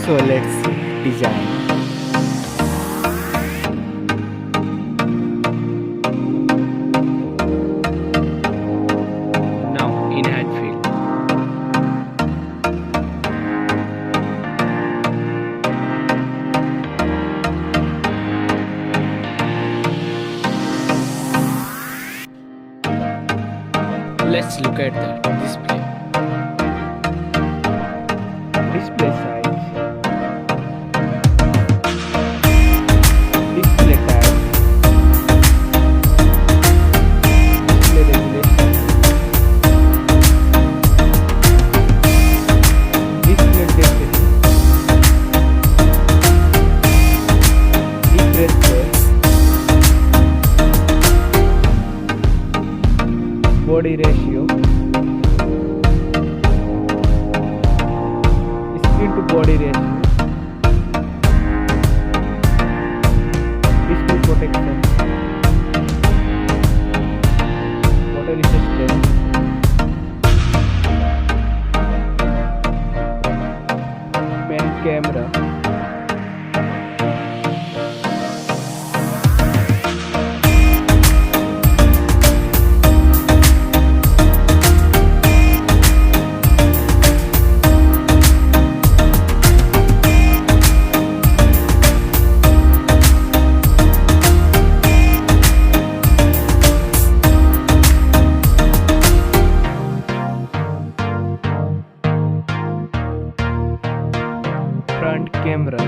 So let's see design. Now in height field. Let's look at the display. Display size, display type, display resolution, display density, refresh rate, body ratio, screen to body ratio, display protection, water resistance, main camera, front camera,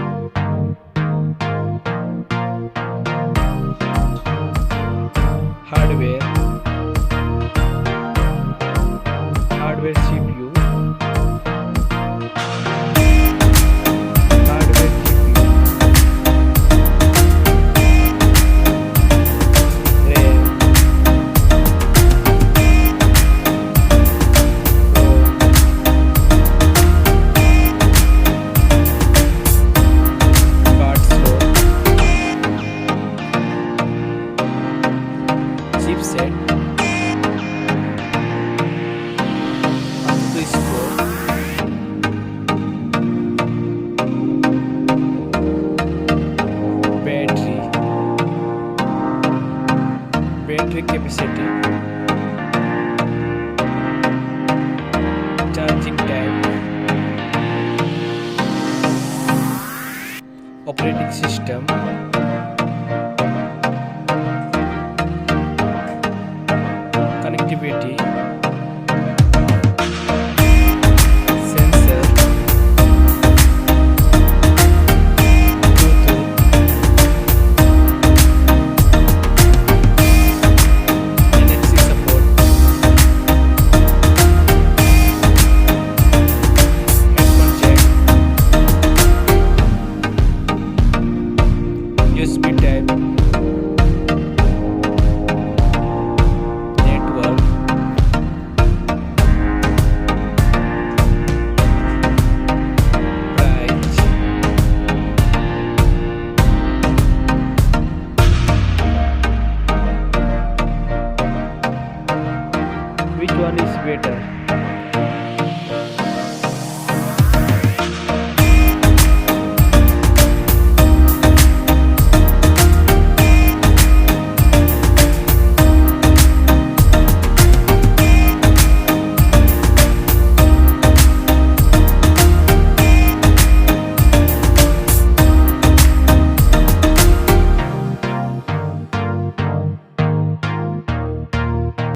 hardware, CPU, hardware CPU, RAM, card slot, chipset, to score, battery capacity, charging time, operating system, connectivity, sensor, Bluetooth, NFC support, headphone jack, USB type, network, price, which one is better?